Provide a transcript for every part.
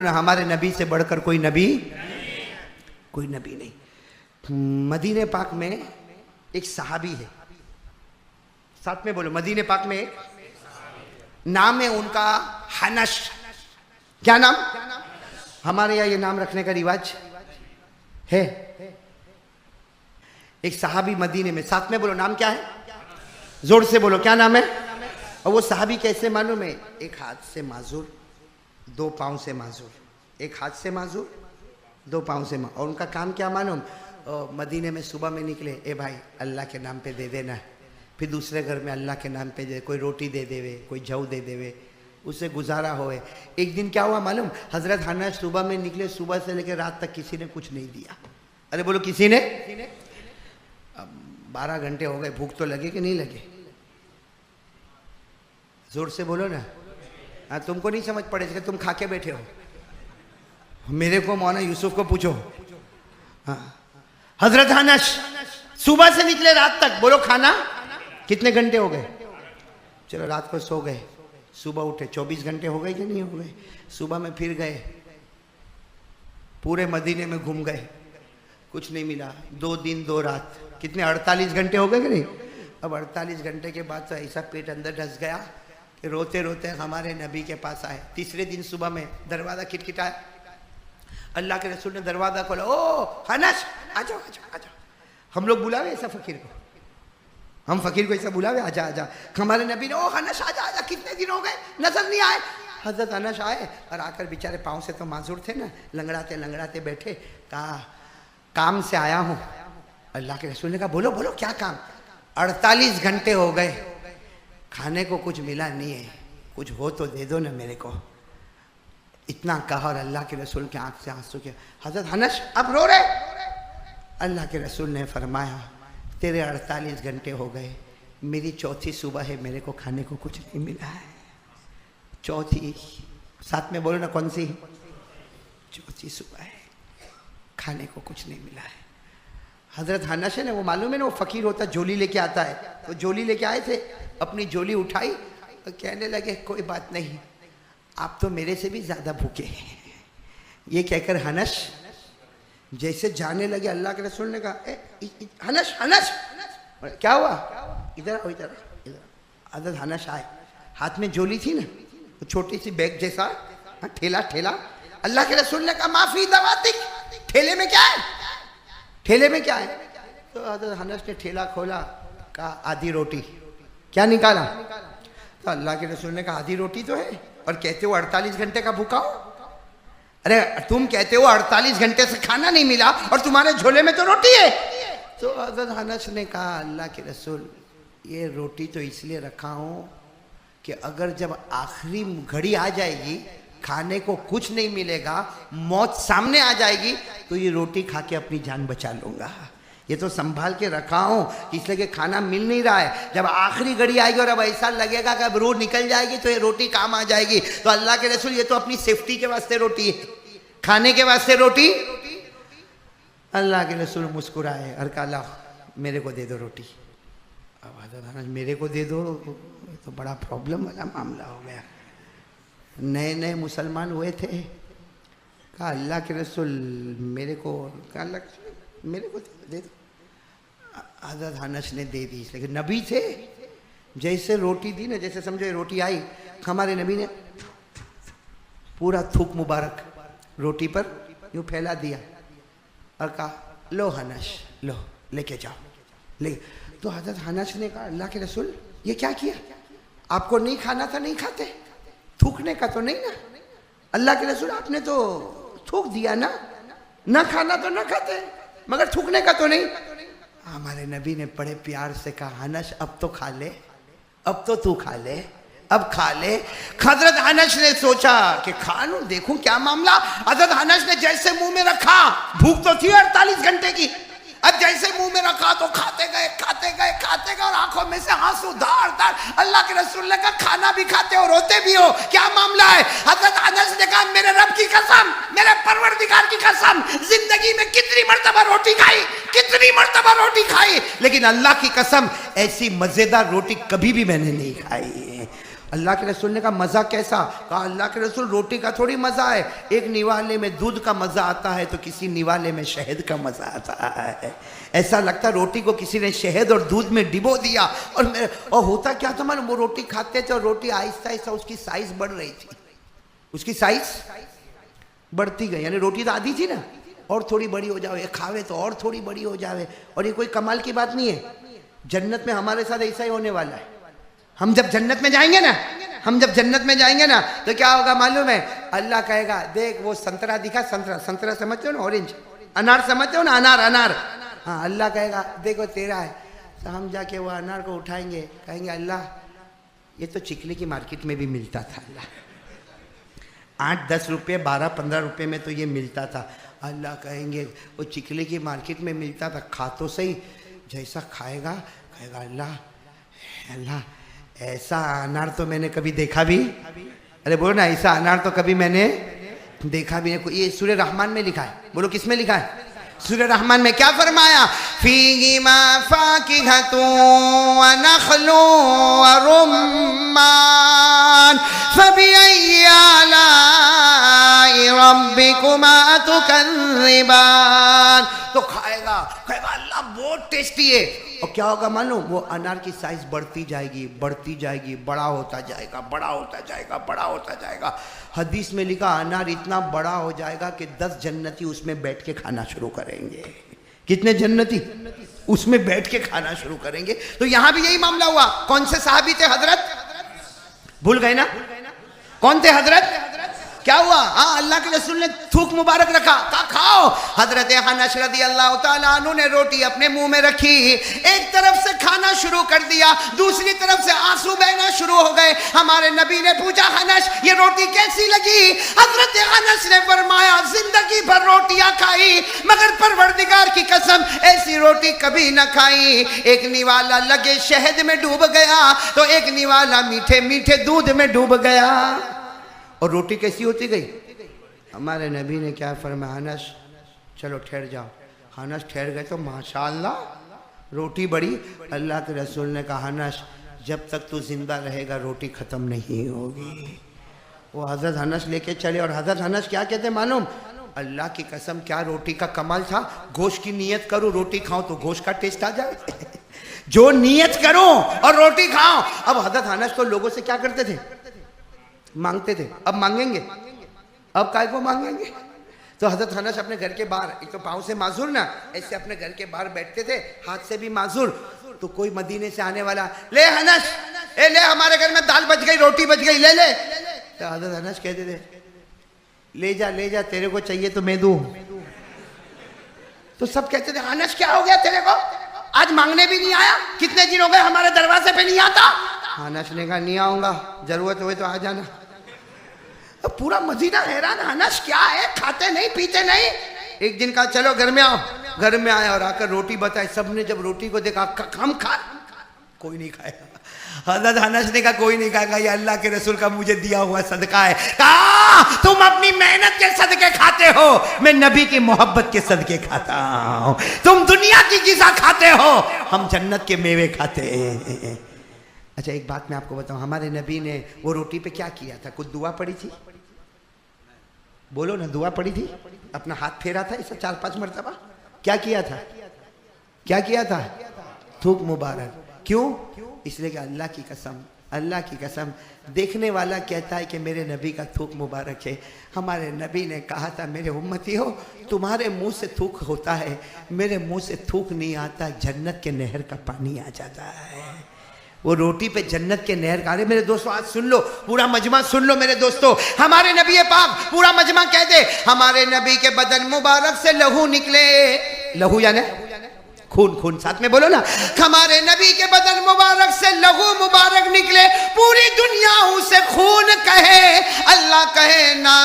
हमारे नबी से बढ़कर कोई नबी नहीं। मदीने पाक में एक सहाबी है, साथ में बोलो, मदीने पाक में एक नाम है उनका हनश। क्या नाम? हमारे यहाँ ये नाम रखने का रिवाज है। एक सहाबी मदीने में, साथ में बोलो नाम क्या है, जोर से बोलो क्या नाम है। और वो सहाबी कैसे मालूम है? एक हाथ से माजूर, दो पांव से माजूर, एक हाथ से माजूर, दो पांव से माजूर। और उनका काम क्या मालूम? मदीने में सुबह में निकले, ए भाई अल्लाह के नाम पे दे देना। फिर दूसरे घर में अल्लाह के नाम पे दे, कोई रोटी दे देवे, कोई जव दे देवे, उससे गुजारा होए। एक दिन क्या हुआ मालूम? हजरत हनस सुबह में निकले, सुबह से लेकर रात तक किसी ने कुछ नहीं दिया। अरे बोलो किसी ने? 12 घंटे हो गए, भूख तो लगे कि नहीं लगे? जोर से बोलो ना। हाँ, तुमको नहीं समझ पड़ेगा, तुम खा के बैठे हो। मेरे को मौलाना यूसुफ को पूछो। हाँ, हजरत हनस सुबह से निकले रात तक, बोलो खाना कितने घंटे हो गए? चलो रात को सो गए, सुबह उठे, 24 घंटे हो गए कि नहीं हो गए? सुबह में फिर गए, पूरे मदीने में घूम गए, कुछ नहीं मिला। 2 दिन 2 रात, कितने 48 घंटे हो गए कि नहीं? अब 48 घंटे के बाद तो ऐसा पेट अंदर धस गया कि रोते रोते हमारे नबी के पास आए। तीसरे दिन सुबह में दरवाज़ा खटखटाया, अल्लाह के रसूल ने दरवाज़ा खोला। ओ हनस, आ जाओ आ जाओ आ जाओ। हम लोग बुलावे ऐसा फकीर को, हम फकीर को ऐसा बुलावे, आजा आजा। हमारे नबी ने, ओ हनस आजा आजा, कितने दिन हो गए नजर नहीं आए। हजरत हनस आए और आकर बेचारे पाँव से तो माजूर थे ना, लंगड़ाते लंगड़ाते बैठे। कहा काम से आया हूँ। अल्लाह के रसूल ने कहा बोलो बोलो क्या काम? 48 घंटे हो गए, खाने को कुछ मिला नहीं है, कुछ हो तो दे दो ना मेरे को। इतना कहा और अल्लाह के रसूल के आंख से आंसू के, हजरत हनस अब रो रहे? अल्लाह के रसूल ने फरमाया तेरे 48 घंटे हो गए, मेरी चौथी सुबह है, मेरे को खाने को कुछ नहीं मिला है। चौथी, साथ में बोलो ना कौन सी? चौथी सुबह है, खाने को कुछ नहीं मिला है। हजरत हनस है ना, वो मालूम है ना, वो फकीर होता झोली लेके आता है, तो झोली लेके आए थे, अपनी झोली उठाई और कहने लगे कोई बात नहीं, आप तो मेरे से भी ज्यादा भूखे हैं। ये कहकर हनस जैसे जाने लगे, अल्लाह के रसूल ने कहा हनस हनस क्या हुआ? इधर आओ इधर इधर। हजरत हनस आए, हाथ में झोली थी ना, वो छोटी सी बैग जैसा ठेला ठेला। अल्लाह के रसूल ने कहा माफी दवातिक, ठेले में क्या है? ठेले में क्या है? तो हजरत हनस ने ठेला खोला, कहा आधी रोटी। क्या निकाला? तो अल्लाह के रसूल ने कहा आधी रोटी तो है, और कहते हो 48 घंटे का भूखा हो। अरे तुम कहते हो 48 घंटे से खाना नहीं मिला और तुम्हारे झोले में तो रोटी है। तो हजरत हनस ने कहा अल्लाह के रसूल, ये रोटी तो इसलिए रखा हूं कि अगर जब आखिरी घड़ी आ जाएगी, खाने को कुछ नहीं मिलेगा, मौत सामने आ जाएगी, तो ये रोटी खा के अपनी जान बचा लूंगा। ये तो संभाल के रखा हूं इसलिए कि खाना मिल नहीं रहा है, जब आखिरी घड़ी आएगी और अब ऐसा लगेगा कि अब रूह निकल जाएगी तो ये रोटी काम आ जाएगी। तो अल्लाह के रसूल, ये तो अपनी सेफ्टी के वास्ते रोटी है, खाने के वास्ते रोटी। अल्लाह के रसूल मुस्कुराए और कहा मेरे को दे दो रोटी। अब हजरत मेरे को दे दो, तो बड़ा प्रॉब्लम वाला मामला हो गया। नए नए मुसलमान हुए थे, कहा अल्लाह के रसूल मेरे को, कहा अल्लाह मेरे को दे दो। हजरत हनस ने दे दी, लेकिन नबी थे, जैसे रोटी दी ना, जैसे समझो ये रोटी आई, हमारे नबी ने पूरा थूक मुबारक रोटी पर यूँ फैला दिया और कहा लो हनस लो, लेके जाओ ले। तो हजरत हनस ने कहा अल्लाह के रसूल ये क्या किया? आपको नहीं खाना था, नहीं खाते? थूकने का तो नहीं ना? अल्लाह के रसूल आपने तो थूक दिया ना, ना खाना तो ना खाते, मगर थूकने का तो नहीं। हमारे नबी ने बड़े प्यार से कहा हनस अब तो खा ले, अब तो तू खा ले, अब खा ले। हजरत हनस ने सोचा कि खा लूं, देखूं क्या मामला। हजरत हनस ने जैसे मुंह में रखा, भूख तो थी 48 घंटे की, अब जैसे मुंह में रखा तो खाते गए खाते गए खाते गए, और आंखों में से आंसू धार धार। अल्लाह के रसूल ने कहा खाना भी खाते हो रोते भी हो, क्या मामला है? हजरत अनस ने कहा मेरे रब की कसम, मेरे परवरदिगार की कसम, जिंदगी में कितनी मर्तबा रोटी खाई, कितनी मर्तबा रोटी खाई, लेकिन अल्लाह की कसम ऐसी मजेदार रोटी कभी भी मैंने नहीं खाई। अल्लाह के रसूल ने कहा मज़ा कैसा? कहा अल्लाह के रसूल रोटी का थोड़ी मज़ा है, एक निवाले में दूध का मज़ा आता है तो किसी निवाले में शहद का मज़ा आता है। ऐसा लगता रोटी को किसी ने शहद और दूध में डिबो दिया। और होता क्या था मालूम, वो रोटी खाते थे और रोटी आहिस्ता आहिस्ता उसकी साइज बढ़ रही थी, उसकी साइज बढ़ती गई। यानी रोटी तो आधी थी ना, और थोड़ी बड़ी हो जावे, खावे तो और थोड़ी बड़ी हो जावे। और ये कोई कमाल की बात नहीं है, जन्नत में हमारे साथ ऐसा ही होने वाला है। हम जब जन्नत में जाएंगे ना, तो क्या होगा मालूम है? अल्लाह कहेगा देख वो संतरा दिखा, संतरा समझते हो ना, ऑरेंज, अनार समझते हो ना, अनार। हाँ, अल्लाह कहेगा देखो तेरा है। तो हम जाके वो अनार को उठाएंगे, कहेंगे अल्लाह ये तो चिकली की मार्केट में भी मिलता था, अल्लाह 8-10 रुपये 12-15 रुपये में तो ये मिलता था। अल्लाह कहेंगे वो चिकली की मार्केट में मिलता था, खा तो सही। जैसा खाएगा कहेगा अल्लाह ऐसा अनार तो मैंने कभी देखा भी, अरे बोलो ना, ऐसा अनार तो कभी मैंने देखा भी नहीं। ये सूरह रहमान में लिखा है, बोलो किस में लिखा है? सूरह रहमान में क्या फरमाया? फीहिमा फाकिहतु व नखलु व रुम्मान फबिअय्यि आलाई रब्बिकुमा तुकज़्ज़िबान। तो खाएगा अल्लाह बहुत टेस्टी है। और क्या होगा मालूम? वो अनार की साइज बढ़ती जाएगी, बड़ा होता जाएगा। हदीस में लिखा अनार इतना बड़ा हो जाएगा कि 10 जन्नती उसमें बैठ के खाना शुरू करेंगे। कितने जन्नती उसमें बैठ के खाना शुरू करेंगे? तो यहां भी यही मामला हुआ। कौन से साहबी थे हजरत? भूल गए ना? कौन थे हजरत? क्या हुआ? हाँ, अल्लाह के रसूल ने थूक मुबारक रखा, कहा खाओ। हजरत अनस रज़ियल्लाहु ताला अन्हु ने रोटी अपने मुंह में रखी, एक तरफ से खाना शुरू कर दिया, दूसरी तरफ से आंसू बहना शुरू हो गए। हमारे नबी ने पूछा अनस ये रोटी कैसी लगी? हजरत अनस ने फरमाया जिंदगी भर रोटियां खाई मगर परवरदिगार की कसम ऐसी रोटी कभी न खाई। एक निवाला लगे शहद में डूब गया तो एक निवाला मीठे मीठे दूध में डूब गया। और रोटी कैसी होती गई? हमारे नबी ने क्या फरमाया? अनस चलो ठहर जाओ। अनस ठहर गए तो माशाअल्लाह रोटी बड़ी। अल्लाह के रसूल ने कहा अनस जब तक तू जिंदा रहेगा रोटी ख़त्म नहीं होगी। वो हज़रत अनस लेके चले और हज़रत अनस क्या कहते मालूम? अल्लाह की कसम क्या रोटी का कमाल था। गोश्त की नियत करूँ रोटी खाऊं तो गोश्त का टेस्ट आ जाए जो नियत करूं और रोटी खाऊं। अब हज़रत अनस तो लोगों से क्या करते थे? मांगते थे। अब मांगेंगे? अब काय को मांगेंगे? तो हजरत अनस अपने घर के बाहर, एक तो पाँव से माजूर ना, ऐसे अपने घर के बाहर बैठते थे, हाथ से भी माजूर। तो कोई मदीने से आने वाला, ले अनस ले हमारे घर में दाल बच गई, रोटी बच गई, ले। तो हजरत अनस कहते थे ले जा तेरे को चाहिए तो मैं दूं। तो सब कहते थे अनस क्या हो गया तेरे को, आज मांगने भी नहीं आया? कितने दिन हो गए हमारे दरवाजे पे नहीं आता? अनस ने कहा नहीं आऊंगा, जरूरत हुए तो आ जाना। अब पूरा मदीना हैरान, अनस क्या है, खाते नहीं पीते नहीं। एक दिन कहा चलो घर में आओ, घर में आया और आकर रोटी बताई। सबने जब रोटी को देखा हम खा, कोई नहीं खाया। हज़रत अनस ने कहा कोई नहीं खाएगा, ये अल्लाह के रसूल का मुझे दिया हुआ सदका है। कहा तुम अपनी मेहनत के सदके खाते हो, मैं नबी की मोहब्बत के सदके खाता हूं। तुम दुनिया की ग़िज़ा खाते हो, हम जन्नत के मेवे खाते हैं। अच्छा एक बात मैं आपको बताऊं, हमारे नबी ने वो रोटी पे क्या किया था? कुछ दुआ पड़ी थी? बोलो ना, दुआ पड़ी थी? अपना हाथ फेरा था ऐसा 4-5 मरतबा? क्या किया था? थूक मुबारक। क्यों? इसलिए कि अल्लाह की कसम देखने वाला कहता है कि मेरे नबी का थूक मुबारक है। हमारे नबी ने कहा था मेरे उम्मती हो, तुम्हारे मुंह से थूक होता है, मेरे मुंह से थूक नहीं आता, जन्नत के नहर का पानी आ जाता है। वो रोटी पे जन्नत के नहर का। मेरे दोस्तों आज सुन लो, पूरा मजमा सुन लो मेरे दोस्तों। हमारे नबी पाक, पूरा मजमा कह दे, हमारे नबी के बदन मुबारक से लहू निकले। लहू यानी खून, साथ में बोलो ना। हमारे नबी के बदन मुबारक से लहू मुबारक निकले, पूरी दुनिया उसे खून कहे, अल्लाह कहे ना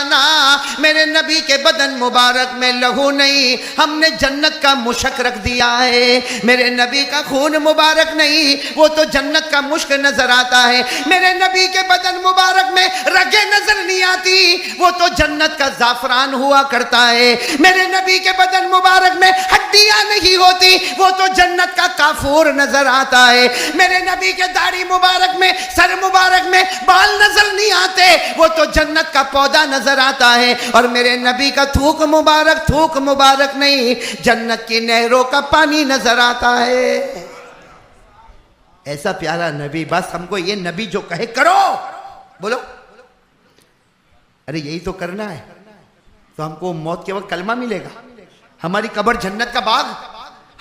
मेरे नबी के बदन मुबारक में लहू नहीं, हमने जन्नत का मुश्क रख दिया है। मेरे नबी का खून मुबारक नहीं, वो तो जन्नत का मुश्क नजर आता है। मेरे नबी के बदन मुबारक में रगे नजर नहीं आती, वो तो जन्नत का जाफरान हुआ करता है। मेरे नबी के बदन मुबारक में हड्डियां नहीं होती, वो तो जन्नत का काफूर नजर आता है। मेरे नबी के दाढ़ी मुबारक में, सर मुबारक में बाल नजर नहीं आते, वो तो जन्नत का पौधा नजर आता है। और मेरे नबी का थूक मुबारक नहीं, जन्नत की नहरों का पानी नजर आता है। ऐसा प्यारा नबी, बस हमको ये नबी जो कहे करो, बोलो। अरे यही तो करना है तो हमको मौत के वक्त कलमा मिलेगा, हमारी कब्र जन्नत का बाग,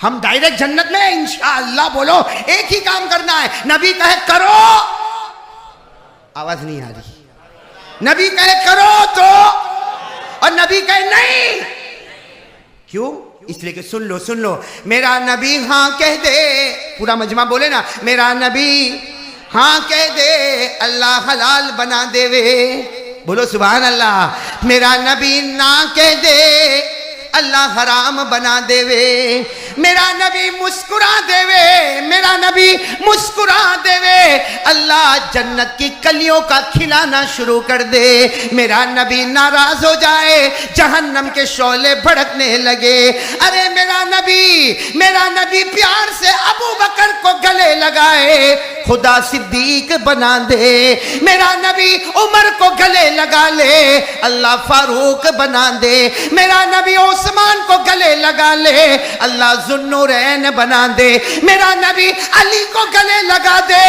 हम डायरेक्ट जन्नत में इंशाअल्लाह। बोलो, एक ही काम करना है, नबी कहे करो, आवाज नहीं आ रही, नबी कहे करो तो, और नबी कहे नहीं, क्यों? इसलिए कि सुन लो, मेरा नबी हाँ कह दे, पूरा मजमा बोले ना, मेरा नबी हाँ कह दे, अल्लाह हलाल बना देवे। बोलो सुभान अल्लाह। मेरा नबी ना कह दे, अल्लाह हराम बना देवे। मेरा नबी मुस्कुरा देवे, मेरा नबी मुस्कुरा देवे, अल्लाह जन्नत की कलियों का खिलाना शुरू कर दे। मेरा नबी नाराज हो जाए, जहन्नम के शोले भड़कने लगे। अरे मेरा नबी प्यार से अबू बकर को गले लगाए, खुदा सिद्दीक बना दे। मेरा नबी उमर को गले लगा ले, अल्लाह फारूक बना दे। मेरा नबी उस्मान को गले लगा ले, अल्लाह जुन्नूरैन बना दे। मेरा नबी अली को गले लगा दे,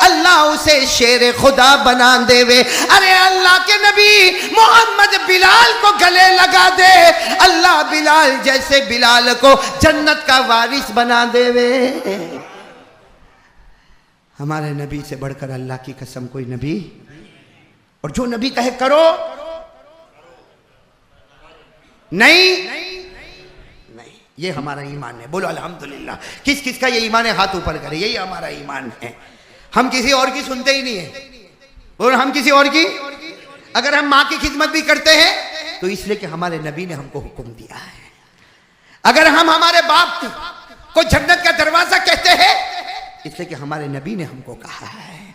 अल्लाह उसे शेर खुदा बना देवे। अरे अल्लाह के नबी मोहम्मद बिलाल को गले लगा दे, अल्लाह बिलाल जैसे बिलाल को जन्नत का वारिस बना देवे। हमारे नबी से बढ़कर अल्लाह की कसम कोई नबी, और जो नबी कहे करो, नहीं, ये हमारा ईमान है। बोलो अल्हम्दुलिल्लाह। किस किस का ये ईमान है, हाथ ऊपर करे, यही हमारा ईमान है। हम किसी और की सुनते ही नहीं है। बोलो, हम किसी और की, अगर हम माँ की खिदमत भी करते हैं तो इसलिए कि हमारे नबी ने हमको हुक्म दिया है। अगर हम हमारे बाप को जन्नत का दरवाजा कहते हैं इसलिए कि हमारे नबी ने हमको कहा है।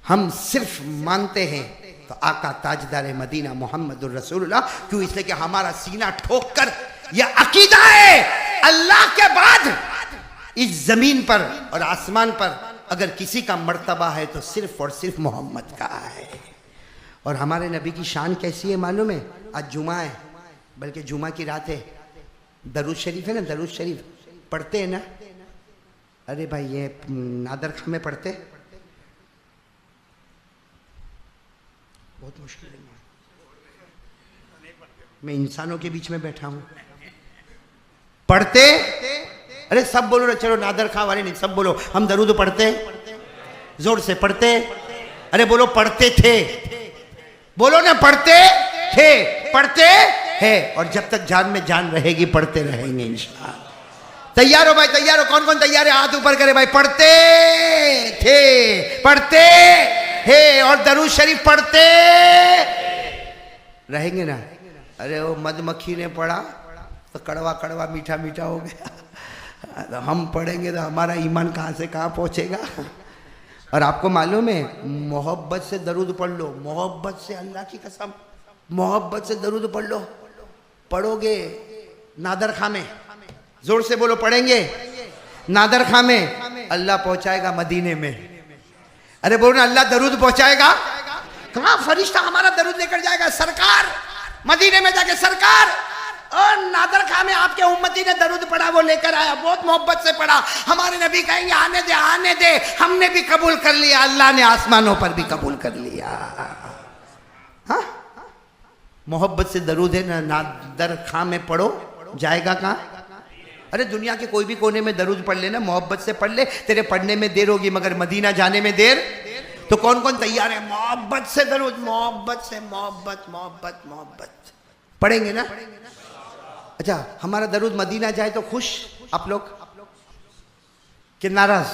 हम सिर्फ मानते हैं तो आका ताजदार मदीना मोहम्मदुर रसूलुल्लाह, क्यों? इसलिए कि हमारा सीना ठोक कर यह अकीदा है, अल्लाह के बाद इस जमीन पर और आसमान पर अगर किसी का मर्तबा है तो सिर्फ और सिर्फ मोहम्मद का है। और हमारे नबी की शान कैसी है मालूम है? आज जुमा है, बल्कि जुमा की रात है, दरूद शरीफ है ना, दरूद शरीफ पढ़ते हैं ना। अरे भाई ये नादर खां में पढ़ते, बहुत मुश्किल है। मैं इंसानों के बीच में बैठा हूं, पढ़ते। अरे सब बोलो ना, चलो नादर खां वाले नहीं, सब बोलो हम दरूद पढ़ते, जोर से पढ़ते। अरे बोलो पढ़ते थे, बोलो ना पढ़ते थे, पढ़ते हैं, और जब तक जान में जान रहेगी पढ़ते रहेंगे इंशाअल्लाह। तैयार हो भाई, तैयार हो? कौन कौन तैयार है? हाथ ऊपर करे भाई। पढ़ते थे, पढ़ते हैं, और दरूद शरीफ पढ़ते रहेंगे ना। अरे वो मधुमक्खी ने पढ़ा तो कड़वा कड़वा मीठा मीठा हो गया, तो हम पढ़ेंगे तो हमारा ईमान कहाँ से कहाँ पहुँचेगा। और आपको मालूम है, मोहब्बत से दरूद पढ़ लो, मोहब्बत से, अल्लाह की कसम, मोहब्बत से दरूद पढ़ लो। पढ़ोगे नादर खां में, जोर से बोलो, पढ़ेंगे नादर खां में, अल्लाह पहुंचाएगा मदीने में। अरे बोलो ना, अल्लाह दरूद पहुंचाएगा। कहाँ फरिश्ता हमारा दरूद लेकर जाएगा? सरकार मदीने में जाके, सरकार और नादर खां में आपके उम्मती ने दरूद पढ़ा, वो लेकर आया, बहुत मोहब्बत से पढ़ा। हमारे नबी कहेंगे आने दे, आने दे, हमने भी कबूल कर लिया, अल्लाह ने आसमानों पर भी कबूल कर लिया। हाँ, मोहब्बत से दरूद है ना, नादर खां में पढ़ो, जाएगा कहाँ? अरे दुनिया के कोई भी कोने में दरूद पढ़ लेना, मोहब्बत से पढ़ ले, तेरे पढ़ने में देर होगी मगर मदीना जाने में देर। तो कौन कौन तैयार है? मोहब्बत से दरूद, मोहब्बत से, मोहब्बत मोहब्बत मोहब्बत पढ़ेंगे ना। अच्छा, हमारा दरूद मदीना जाए तो खुश आप लोग कि नाराज?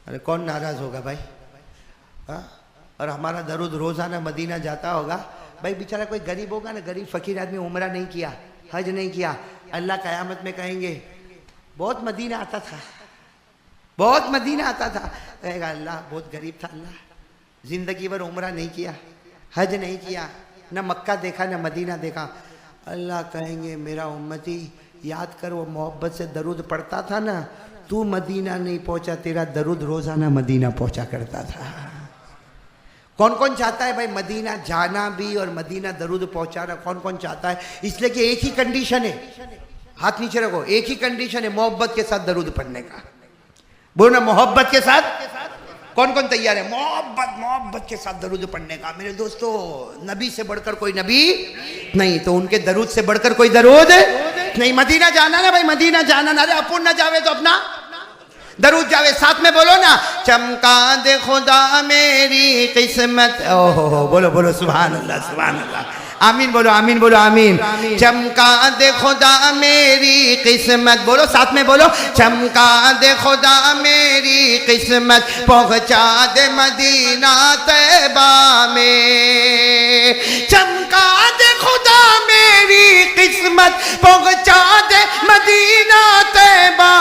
अरे कौन नाराज होगा भाई? हाँ? और हमारा दरूद रोजाना मदीना जाता होगा भाई बेचारा कोई गरीब होगा ना, गरीब फकीर आदमी, उम्रा नहीं किया, हज नहीं किया, अल्लाह क़यामत में कहेंगे बहुत मदीना आता था, बहुत मदीना आता था। कहेगा अल्लाह बहुत गरीब था, अल्लाह जिंदगी भर उम्रा नहीं किया, हज नहीं किया, न मक्का देखा न मदीना देखा। अल्लाह कहेंगे मेरा उम्मती याद कर वो मोहब्बत से दरूद पढ़ता था ना, तू मदीना नहीं पहुंचा, तेरा दरूद रोजाना मदीना पहुंचा करता था। कौन कौन चाहता है भाई मदीना जाना भी और मदीना दरूद पहुंचाना, कौन कौन चाहता है? इसलिए कि एक ही कंडीशन है, हाथ नीचे रखो, एक ही कंडीशन है मोहब्बत के साथ दरूद पढ़ने का। बोलो ना मोहब्बत के साथ, कौन कौन तैयार है मोहब्बत के साथ दरूद पढ़ने का? मेरे दोस्तों, नबी से बढ़कर कोई नबी नहीं, तो उनके दरूद से बढ़कर कोई दरूद नहीं। मदीना जाना ना भाई, मदीना जाना ना, अरे अपुन ना जावे तो अपना दरूद जावे। साथ में बोलो ना, चमका दे खुदा मेरी किस्मत। ओहो, बोलो बोलो सुभान अल्लाह, सुभान अल्लाह, आमीन बोलो, आमीन बोलो, आमीन। चमका दे खुदा मेरी किस्मत, बोलो साथ में बोलो, चमका दे खुदा मेरी किस्मत, पहुंचा दे मदीना तैयबा में। चमका दे खुदा मेरी किस्मत, पहुंचा दे मदीना तैयबा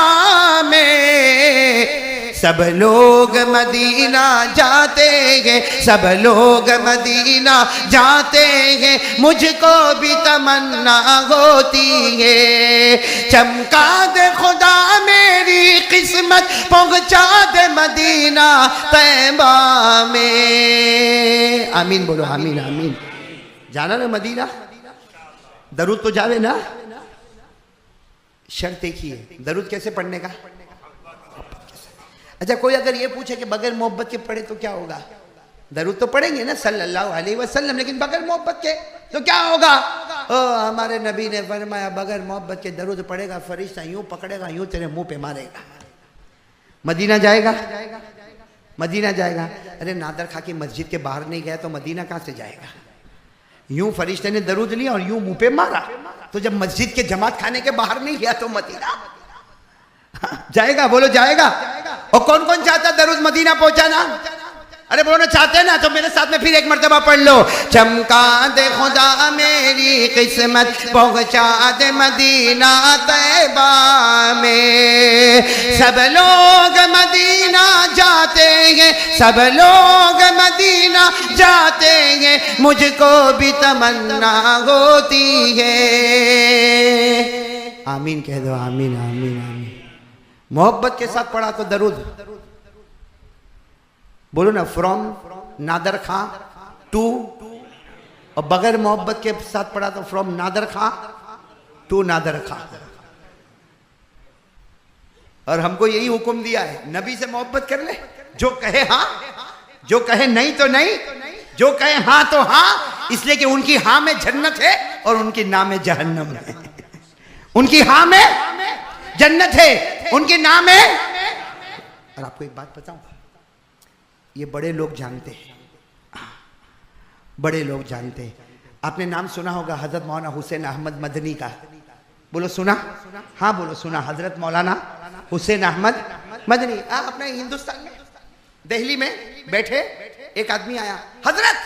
में। सब लोग मदीना जाते हैं, सब लोग मदीना जाते हैं, मुझको भी तमन्ना होती है। चमका दे खुदा मेरी किस्मत, पहुंचा दे मदीना तैयबा में। आमीन बोलो, आमीन आमीन। जाना ना मदीना, दरूद तो जावे ना। शर्त एक ही है, दरूद कैसे पढ़ने का? अच्छा, कोई अगर ये पूछे कि बगैर मोहब्बत के पढ़े तो क्या होगा? दरूद तो पढ़ेंगे ना सल्लल्लाहु अलैहि वसल्लम, लेकिन बगैर मोहब्बत के तो क्या होगा? ओ हमारे नबी ने फरमाया बगैर मोहब्बत के दरूद पढ़ेगा, फरिश्ता यूं पकड़ेगा, यूं तेरे मुंह पे मारेगा। मदीना जाएगा, मदीना जाएगा। अरे नादर खा की मस्जिद के बाहर नहीं गया तो मदीना कहां से जाएगा? यूं फरिश्ते ने दरूद लिया और यूं मुंह पे मारा, तो जब मस्जिद के जमात खाने के बाहर नहीं गया तो मदीना जाएगा? बोलो जाएगा। और कौन कौन चाहता दरूद मदीना पहुंचाना? अरे बोलो ना, चाहते ना तो मेरे साथ में फिर एक मर्तबा पढ़ लो, चमका दे खुदा मेरी किस्मत, पहुंचा दे मदीना तैयबा में। सब लोग मदीना जाते हैं, सब लोग मदीना जाते हैं, मुझको भी तमन्ना होती है। आमीन कह दो, आमीन आमीन आमीन। मोहब्बत के साथ पढ़ा तो दरूद, बोलो ना, फ्रॉम नादर खां टू, और बगैर मोहब्बत के साथ पढ़ा तो फ्रॉम नादर खां टू नादर खां। और हमको यही हुक्म दिया है, नबी से मोहब्बत कर ले, जो कहे हाँ, जो कहे नहीं तो नहीं, जो कहे हाँ तो हाँ, इसलिए कि उनकी हाँ में जन्नत है और उनकी ना में जहन्नम है। उनकी हाँ में जन्नत है, उनके नाम है। और आपको एक बात बताऊं, ये बड़े लोग जानते हैं, बड़े लोग जानते हैं। आपने नाम सुना होगा हजरत मौलाना हुसैन अहमद मदनी का, बोलो सुना? हाँ बोलो सुना। हजरत मौलाना हुसैन अहमद मदनी अपने हिंदुस्तान में दिल्ली में बैठे, एक आदमी आया, हजरत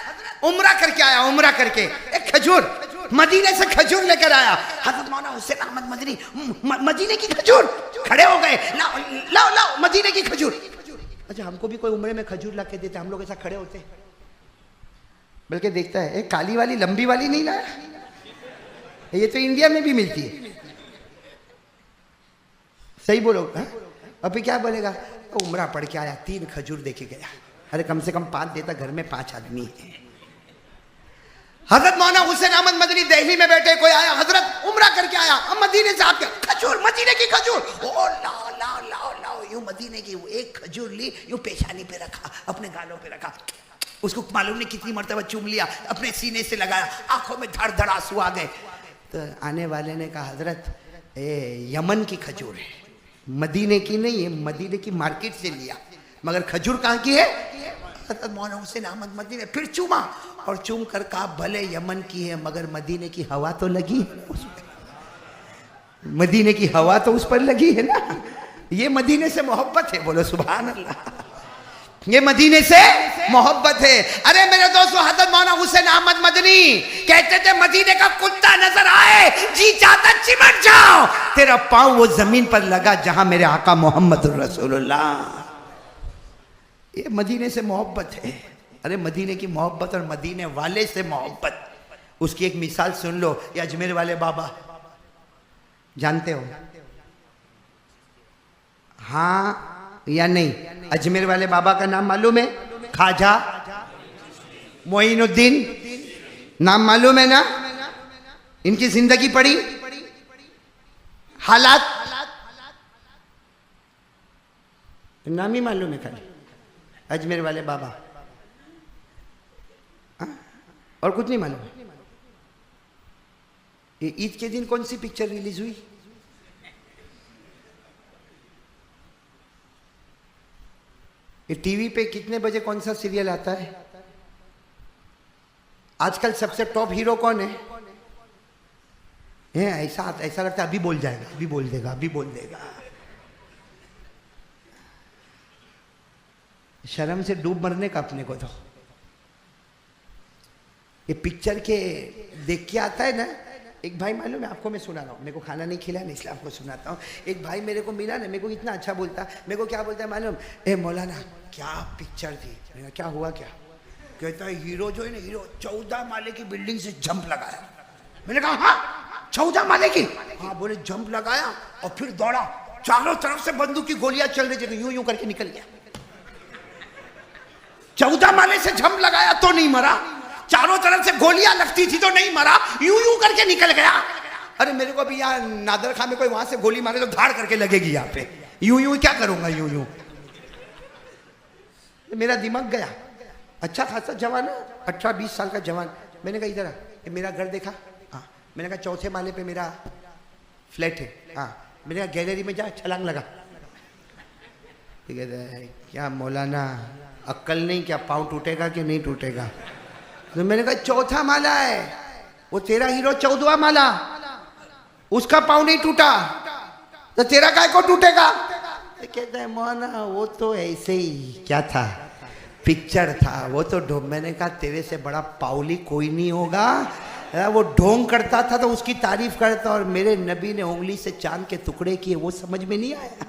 उम्रा करके आया, उम्रा करके एक खजूर मदीने से खजूर लेकर आया। हजरत मौलाना हुसैन अहमद मदनी, मदीने की खजूर, खड़े हो गए, लाओ लाओ लाओ मदीने की खजूर। अच्छा, हमको भी कोई उम्रे में खजूर ला के देते, हम लोग ऐसा खड़े होते? बल्कि देखता है एक काली वाली लंबी वाली नहीं लाया, ये तो इंडिया में भी मिलती है। सही बोलो। अभी क्या बोलेगा? उम्रा पढ़ के आया, 3 खजूर देके गया। अरे कम से कम 5 देता, घर में 5 आदमी है। हजरत मौलाना हुसैन अहमद मदनी दिल्ली में बैठे, कोई आया, हजरत उम्रा करके आया, अब मदीने से आपके खजूर, मदीने की खजूर, ओ लाओ लाओ लाओ लाओ, यूं मदीने की एक खजूर ली, यूं पेशानी पे रखा, अपने गालों पे रखा, उसको मालूम नहीं कितनी मर्तबा चूम लिया, अपने सीने से लगाया, आंखों में धड़ धड़ आंसू आ गए। तो आने वाले ने कहा, हजरत यमन की खजूर है, मदीने की नहीं है, मदीने की मार्केट से लिया, मगर खजूर कहाँ की है? हजरत मौलाना हुसैन अहमद मदनी ने फिर चूमा और चूम कर कहा, भले यमन की है मगर मदीने की हवा तो लगी है उस पर, मदीने की हवा तो उस पर लगी है ना। ये मदीने से मोहब्बत है, बोलो सुभान अल्लाह। ये मदीने से मोहब्बत है। अरे मेरे दोस्तों हजरत मौलाना हुसैन अहमद मदनी कहते थे मदीने का कुत्ता नजर आए जी चाहता चिमट जाओ, तेरा पांव वो जमीन पर लगा जहां मेरे आका मोहम्मद रसूलुल्लाह। ये मदीने से मोहब्बत है। अरे मदीने की मोहब्बत और मदीने वाले से मोहब्बत, उसकी एक मिसाल सुन लो। ये अजमेर वाले बाबा जानते हो? हाँ या नहीं? अजमेर वाले बाबा का नाम मालूम है? ख्वाजा मोइनुद्दीन, नाम मालूम है ना? इनकी जिंदगी पड़ी, हालात नाम ही मालूम है खाली, अजमेर वाले बाबा, और कुछ नहीं मालूम। ये ईद के दिन कौन सी पिक्चर रिलीज हुई? ये टीवी पे कितने बजे कौन सा सीरियल आता है? आजकल सबसे टॉप हीरो कौन है? ऐसा लगता है अभी बोल जाएगा, अभी बोल देगा, अभी बोल देगा। शर्म से डूब मरने का अपने को। तो ये पिक्चर के देख के आता है ना, एक भाई मालूम है आपको, मैं सुना रहा हूँ, मेरे को खाना नहीं खिलाया ना इसलिए आपको सुनाता हूँ। एक भाई मेरे को मिला ना, मेरे को इतना अच्छा बोलता, मेरे को क्या बोलता है मालूम? ए मौलाना क्या पिक्चर थी। मैंने क्या हुआ क्या? कहता है हीरो जो है ना, हीरो 14 माले की बिल्डिंग से जंप लगाया। मैंने कहा हाँ 14 माले की? हाँ। बोले जंप लगाया और फिर दौड़ा, चारों तरफ से बंदूक की गोलियां चल रही थी, यूं यूं करके निकल गया। 14 माले से जंप लगाया तो नहीं मरा, चारों तरफ से गोलियां लगती थी तो नहीं मरा, यूं यूं करके निकल गया। अरे मेरे को भी यहाँ नादर खां में कोई वहां से गोली मारे तो धाड़ करके लगेगी यहाँ पे, यूं यूं क्या करूंगा, यूं यूं। मेरा दिमाग गया। अच्छा खासा जवान है, 18-20 साल का जवान। मैंने कहा इधर आ, मेरा घर देखा? हाँ। मैंने कहा 4थे माले पे मेरा फ्लैट है। हाँ। मैंने कहा गैलरी में जा, छलांग लगा। क्या मौलाना अक्ल नहीं क्या, पाँव टूटेगा कि नहीं टूटेगा? तो मैंने कहा 4था माला है, वो तेरा हीरो 14वां माला, उसका पाँव नहीं टूटा तो तेरा काय को टूटेगा? तो कहता है मौलाना वो तो ऐसे ही क्या था, पिक्चर था, वो तो मैंने कहा तेरे से बड़ा पावली कोई नहीं होगा। वो ढोंग करता था तो उसकी तारीफ करता, और मेरे नबी ने उंगली से चांद के टुकड़े किए, वो समझ में नहीं आया।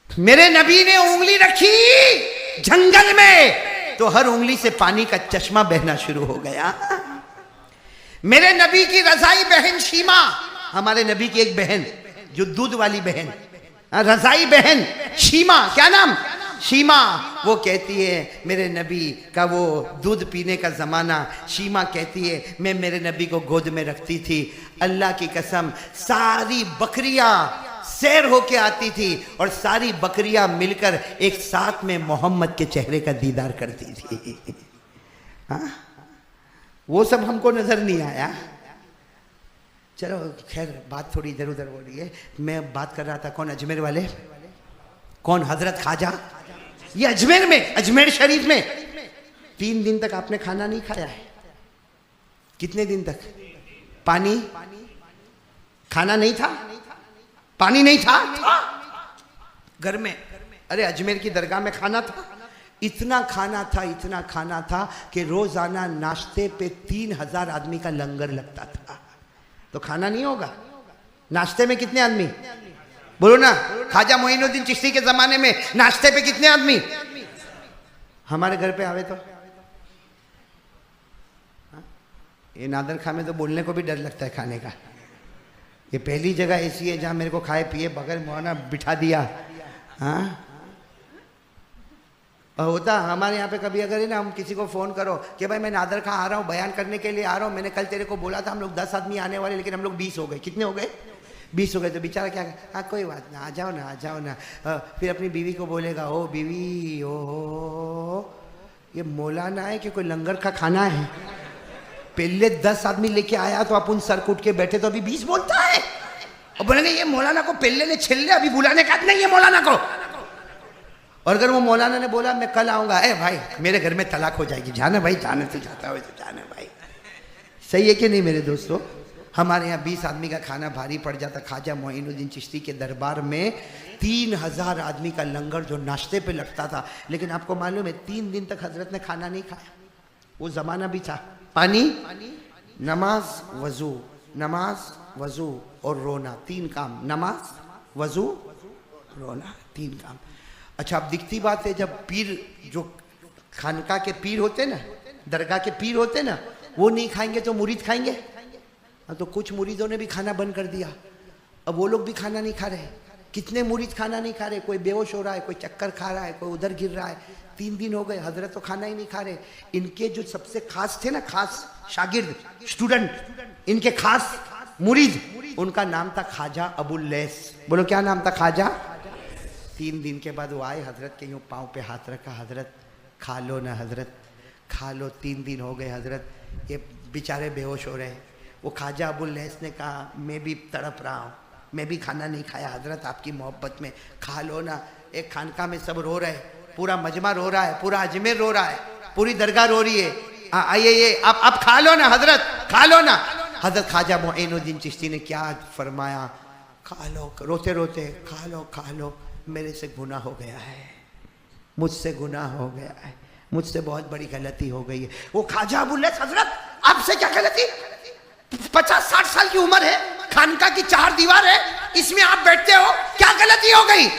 मेरे नबी ने उंगली रखी जंगल में तो हर उंगली से पानी का चश्मा बहना शुरू हो गया। मेरे नबी की रजाई बहन शीमा, हमारे नबी की एक बहन जो दूध वाली बहन, रजाई बहन शीमा, क्या नाम? शीमा। वो कहती है मेरे नबी का वो दूध पीने का ज़माना, शीमा कहती है मैं मेरे नबी को गोद में रखती थी, अल्लाह की कसम सारी बकरियां सैर होके आती थी और सारी बकरियां मिलकर एक साथ में मोहम्मद के चेहरे का दीदार करती थी। हाँ, वो सब हमको नजर नहीं आया। चलो खैर बात थोड़ी इधर उधर हो रही है। मैं बात कर रहा था कौन, अजमेर वाले, कौन? हजरत ख्वाजा। ये अजमेर में, अजमेर शरीफ में 3 दिन तक आपने खाना नहीं खाया है। कितने दिन तक? पानी, खाना नहीं था, पानी नहीं था घर में। अरे अजमेर की दरगाह में खाना था, इतना खाना था, इतना खाना था कि रोजाना नाश्ते पे 3000 आदमी का लंगर लगता था। तो खाना नहीं होगा, नाश्ते में कितने आदमी? बोलो ना, ख्वाजा मोइनुद्दीन चिश्ती के जमाने में नाश्ते पे कितने आदमी? हमारे घर पे आवे तो ये नादर खां में तो बोलने को भी डर लगता है खाने का। ये पहली जगह ऐसी है जहां मेरे को खाए पिए बगैर मौलाना बिठा दिया। हाँ होता हमारे यहाँ पे कभी अगर है ना, हम किसी को फ़ोन करो कि भाई मैं नादर खां आ रहा हूँ, बयान करने के लिए आ रहा हूँ, मैंने कल तेरे को बोला था हम लोग 10 आदमी आने वाले, लेकिन हम लोग 20 हो गए। कितने हो गए? 20 हो गए। तो बेचारा क्या, हाँ कोई बात ना, आ जाओ ना, आ जाओ ना। फिर अपनी बीवी को बोलेगा, ओ बीवी, ओ ये मौलाना है कि कोई लंगर का खाना है? पहले 10 आदमी लेके आया तो अपन सर कूट के बैठे, तो अभी 20 बोलता है। और बोलेंगे ये मौलाना को पहले ने छिल्ले, अभी बुलाने का नहीं है मौलाना को। और अगर वो मौलाना ने बोला मैं कल आऊंगा, ए भाई मेरे घर में तलाक हो जाएगी, जाना भाई, जाने तो जाता हो तो जाना भाई। सही है कि नहीं मेरे दोस्तों? हमारे यहाँ 20 आदमी का खाना भारी पड़ जाता। ख्वाजा मोइनुद्दीन चिश्ती के दरबार में 3,000 आदमी का लंगर जो नाश्ते पे लगता था। लेकिन आपको मालूम है 3 दिन तक हजरत ने खाना नहीं खाया। वो जमाना भी था, पानी, नमाज, वजू, नमाज, वजू और रोना, 3 काम। नमाज, वजू, रोना, 3 काम। अच्छा, अब दिखती बात है, जब पीर, जो खानका के पीर होते ना, दरगाह के पीर होते ना, वो नहीं खाएंगे तो मुरीद खाएंगे। तो कुछ मुरीदों ने भी खाना बंद कर दिया। अब वो लोग भी खाना नहीं खा रहे। कितने मुरीद खाना नहीं खा रहे, कोई बेहोश हो रहा है, कोई चक्कर खा रहा है, कोई उधर गिर रहा है। 3 दिन हो गए, हजरत तो खाना ही नहीं खा रहे। इनके जो सबसे खास थे ना, खास शागिर्द, स्टूडेंट, इनके खास मुरीद, उनका नाम था ख्वाजा अबुल लैस। बोलो क्या नाम था? ख्वाजा। 3 दिन के बाद वो आए, हजरत के यूँ पाँव पे हाथ रखा, हजरत खा लो ना, हजरत खा लो। 3 दिन हो गए, हजरत ये बेचारे बेहोश हो रहे। वो ख्वाजा अबुल लैस ने कहा, मैं भी तड़प रहा हूँ, मैं भी खाना नहीं खाया हजरत, आपकी मोहब्बत में, खा लो ना। एक खानका में सब रो रहे, पूरा मजमा रो रहा है, पूरा अजमेर रो रहा है, पूरी दरगाह रो रही है। आइए ये आप खा लो ना हजरत, खा लो ना। हजरत ख्वाजा मोइनुद्दीन चिश्ती ने क्या फरमाया? खा लो, रोते रोते, खा लो, मेरे से गुनाह हो गया है, मुझसे गुनाह हो गया है, मुझसे बहुत बड़ी गलती हो गई है। वो ख्वाजा अबुल लैस, हजरत आपसे क्या गलती? 50-60 साल की उम्र है, खानका की 4 दीवार है, इसमें आप बैठते हो, क्या गलती हो गई?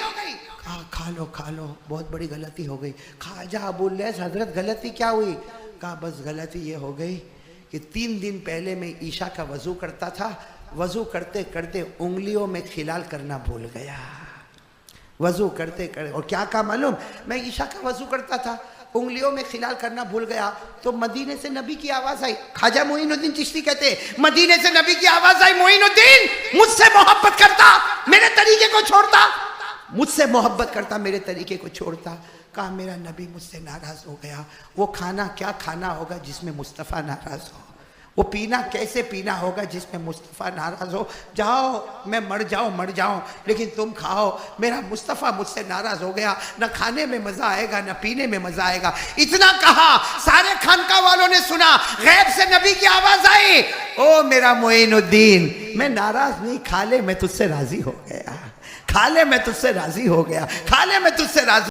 खा लो, बहुत बड़ी गलती हो गई। ख्वाजा अबुल लैस, हजरत गलती क्या हुई? कहा बस गलती ये हो गई कि 3 दिन पहले मैं ईशा का वजू करता था, वजू करते करते उंगलियों में खिलाल करना भूल गया। वजू करते करते, और क्या कहा मालूम? मैं ईशा का वजू करता था, उंगलियों में खिलाल करना भूल गया, तो मदीने से नबी की आवाज आई। ख्वाजा मोइनुद्दीन चिश्ती कहते, मदीने से नबी की आवाज आई, मोइनुद्दीन मुझसे मोहब्बत करता, मेरे तरीके को छोड़ता, मुझसे मोहब्बत करता, मेरे तरीके को छोड़ता। कहा मेरा नबी मुझसे नाराज हो गया। वो खाना क्या खाना होगा जिसमें मुस्तफ़ा नाराज हो? वो पीना कैसे पीना होगा जिसमें मुस्तफ़ा नाराज हो? जाओ, मैं मर जाऊं, लेकिन तुम खाओ, मेरा मुस्तफ़ा मुझसे नाराज हो गया, न खाने में मजा आएगा न पीने में मजा आएगा। इतना कहा, सारे खानका वालों ने सुना, गैब से नबी की आवाज आई, ओ मेरा मोइनुद्दीन, मैं नाराज नहीं, खा ले, मैं तुझसे राजी हो गया, खा ले, मैं तुझसे राजी हो गया, खा ले, मैं तुझसे राजी।